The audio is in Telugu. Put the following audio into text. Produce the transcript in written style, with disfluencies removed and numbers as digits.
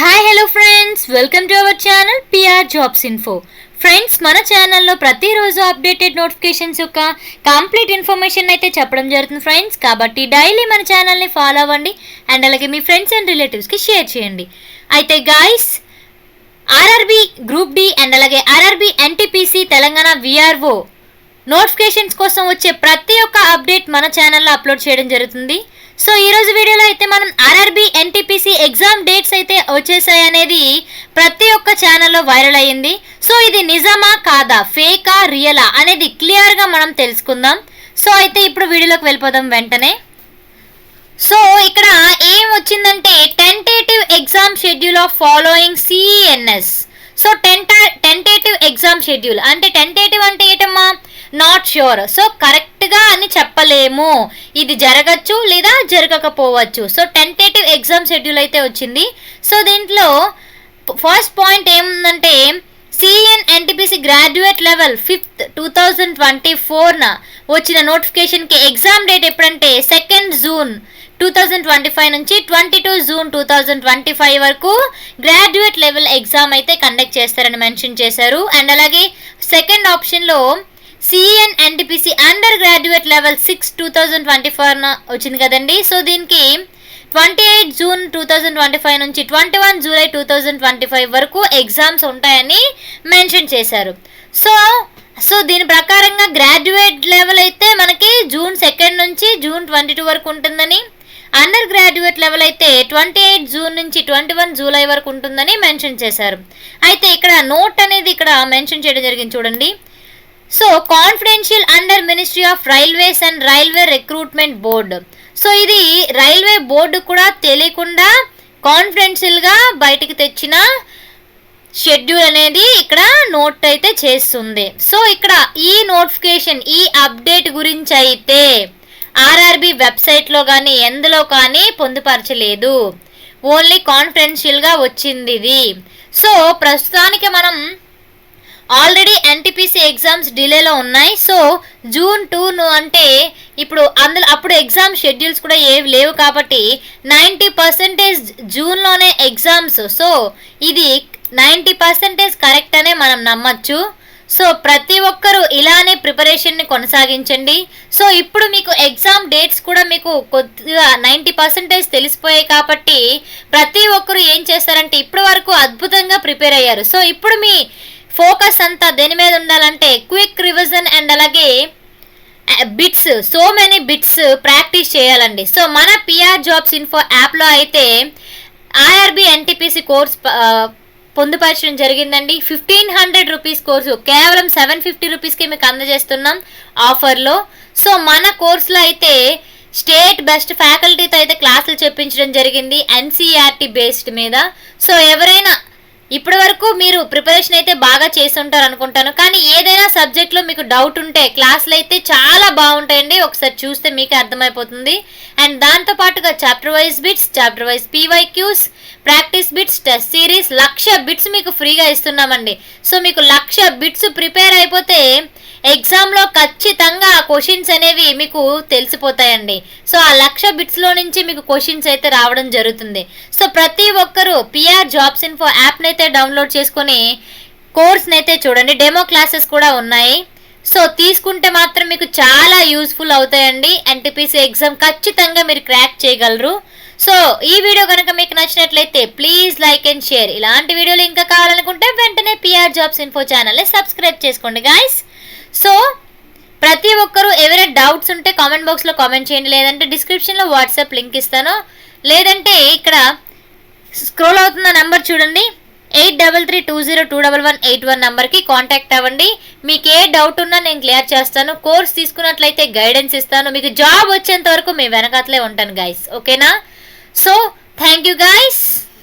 Hi hello friends, welcome to our channel PR jobs info. Friends, మన ఛానల్లో ప్రతిరోజు అప్డేటెడ్ నోటిఫికేషన్స్ యొక్క కంప్లీట్ ఇన్ఫర్మేషన్ అయితే చెప్పడం జరుగుతుంది ఫ్రెండ్స్. కాబట్టి డైలీ మన ఛానల్ని ఫాలో అవ్వండి అండ్ అలాగే మీ ఫ్రెండ్స్ అండ్ రిలేటివ్స్కి షేర్ చేయండి. అయితే guys, RRB group D and అలాగే RRB NTPC Telangana VRO notifications కోసం వచ్చే ప్రతి ఒక్క అప్డేట్ మన ఛానల్లో అప్లోడ్ చేయడం జరుగుతుంది. సో ఈరోజు వీడియోలో అయితే మనం ఆర్ఆర్బి ఎన్టీపీసీ ఎగ్జామ్ డేట్స్ అయితే వచ్చేసాయి అనేది ప్రతి ఒక్క ఛానల్లో వైరల్ అయ్యింది. సో ఇది నిజమా కాదా, ఫేకా రియలా అనేది క్లియర్గా మనం తెలుసుకుందాం. సో అయితే ఇప్పుడు వీడియోలోకి వెళ్ళిపోదాం వెంటనే. సో ఇక్కడ ఏం వచ్చిందంటే tentative exam schedule of following CNS. So tentative exam schedule అంటే టెంటేటివ్ అంటే ఏంటమ్మా, నాట్ ష్యూర్. సో కరెక్ట్గా అని చెప్పలేము, ఇది జరగచ్చు లేదా జరగకపోవచ్చు. సో టెంటేటివ్ ఎగ్జామ్ షెడ్యూల్ అయితే వచ్చింది. సో దీంట్లో ఫస్ట్ పాయింట్ ఏముందంటే CEN NTPC graduate level 5th 2024న వచ్చిన నోటిఫికేషన్కి ఎగ్జామ్ డేట్ ఎప్పుడంటే 2nd June 2025 నుంచి 22 June 2025 వరకు గ్రాడ్యుయేట్ లెవెల్ ఎగ్జామ్ అయితే కండక్ట్ చేస్తారని మెన్షన్ చేశారు. అండ్ అలాగే సెకండ్ ఆప్షన్లో CEN NTPC undergraduate level 6 2024 వచ్చింది కదండి. సో దీనికి 28 June 2025 నుంచి 21 July 2025 వరకు ఎగ్జామ్స్ ఉంటాయని మెన్షన్ చేశారు. సో దీని ప్రకారంగా గ్రాడ్యుయేట్ లెవెల్ అయితే మనకి June 2 నుంచి June 22 వరకు ఉంటుందని, అండర్ గ్రాడ్యుయేట్ లెవెల్ అయితే 28 June నుంచి 21 July వరకు ఉంటుందని మెన్షన్ చేశారు. అయితే ఇక్కడ నోట్ అనేది ఇక్కడ మెన్షన్ చేయడం జరిగింది చూడండి. So confidential under ministry of railways and railway recruitment board. So ఇది రైల్వే బోర్డు కూడా తెలియకుండా కాన్ఫిడెన్షియల్గా బయటికి తెచ్చిన షెడ్యూల్ అనేది ఇక్కడ నోట్ అయితే చేస్తుంది. సో ఇక్కడ ఈ నోటిఫికేషన్, ఈ అప్డేట్ గురించి అయితే ఆర్ఆర్బి వెబ్సైట్లో కానీ ఎందులో కానీ పొందుపరచలేదు, ఓన్లీ కాన్ఫిడెన్షియల్గా వచ్చింది ఇది. సో ప్రస్తుతానికి మనం ఆల్రెడీ ఎన్టీపీసీ ఎగ్జామ్స్ డిలేలో ఉన్నాయి. సో June 2 అంటే ఇప్పుడు అప్పుడు ఎగ్జామ్ షెడ్యూల్స్ కూడా ఏవి లేవు కాబట్టి 90% జూన్లోనే ఎగ్జామ్స్. సో ఇది 90% కరెక్ట్ అనే మనం నమ్మచ్చు. సో ప్రతి ఒక్కరూ ఇలానే ప్రిపరేషన్ని కొనసాగించండి. సో ఇప్పుడు మీకు ఎగ్జామ్ డేట్స్ కూడా మీకు కొద్దిగా 90% తెలిసిపోయాయి కాబట్టి ప్రతి ఒక్కరు ఏం చేస్తారంటే ఇప్పటి వరకు అద్భుతంగా ప్రిపేర్ అయ్యారు. సో ఇప్పుడు మీ ఫోకస్ అంతా దేని మీద ఉండాలంటే క్విక్ రివిజన్ అండ్ అలాగే bits, so many bits practice చేయాలండి. సో మన పిఆర్ జాబ్స్ ఇన్ఫో యాప్లో అయితే ఆర్ఆర్బి ఎన్టీపీసీ కోర్స్ పొందుపరచడం జరిగిందండి. 1500 రూపీస్ కోర్సు కేవలం 750 రూపీస్కి మీకు అందజేస్తున్నాం ఆఫర్లో. సో మన కోర్సులో అయితే స్టేట్ బెస్ట్ ఫ్యాకల్టీతో అయితే క్లాసులు చెప్పించడం జరిగింది ఎన్సీఆర్టీ బేస్డ్ మీద. సో ఎవరైనా ఇప్పటి వరకు మీరు ప్రిపరేషన్ అయితే బాగా చేస్తుంటారు అనుకుంటాను, కానీ ఏదైనా సబ్జెక్ట్లో మీకు డౌట్ ఉంటే క్లాసులు అయితే చాలా బాగుంటాయండి, ఒకసారి చూస్తే మీకే అర్థమైపోతుంది. అండ్ దాంతోపాటుగా chapter wise bits, chapter wise PYQs, practice bits, test series 1,00,000 bits మీకు ఫ్రీగా ఇస్తున్నామండి. సో మీకు 1,00,000 బిట్స్ ప్రిపేర్ అయిపోతే ఎగ్జామ్లో ఖచ్చితంగా ఆ క్వశ్చన్స్ అనేవి మీకు తెలిసిపోతాయండి. సో ఆ 1,00,000 బిట్స్లో నుంచి మీకు క్వశ్చన్స్ అయితే రావడం జరుగుతుంది. సో ప్రతి ఒక్కరూ పిఆర్ జాబ్స్ ఇన్ఫో యాప్ని అయితే డౌన్లోడ్ చేసుకొని కోర్స్ని అయితే చూడండి, డెమో క్లాసెస్ కూడా ఉన్నాయి. సో తీసుకుంటే మాత్రం మీకు చాలా యూస్ఫుల్ అవుతాయండి. ఎన్టీపీసీ ఎగ్జామ్ ఖచ్చితంగా మీరు క్రాక్ చేయగలరు. సో ఈ వీడియో కనుక మీకు నచ్చినట్లయితే ప్లీజ్ లైక్ అండ్ షేర్. ఇలాంటి వీడియోలు ఇంకా కావాలనుకుంటే వెంటనే పిఆర్ జాబ్స్ ఇన్ఫో ఛానల్ని సబ్స్క్రైబ్ చేసుకోండి గాయస్. సో ప్రతి ఒక్కరూ ఎవరైనా డౌట్స్ ఉంటే కామెంట్ బాక్స్లో కామెంట్ చేయండి, లేదంటే డిస్క్రిప్షన్లో వాట్సాప్ లింక్ ఇస్తాను, లేదంటే ఇక్కడ స్క్రోల్ అవుతున్న నెంబర్ చూడండి 8332021181 నెంబర్కి కాంటాక్ట్ అవ్వండి. మీకు ఏ డౌట్ ఉన్నా నేను క్లియర్ చేస్తాను. కోర్స్ తీసుకున్నట్లయితే గైడెన్స్ ఇస్తాను, మీకు జాబ్ వచ్చేంత వరకు మీ వెనకాతలే ఉంటాను గైస్, ఓకేనా? So thank you guys.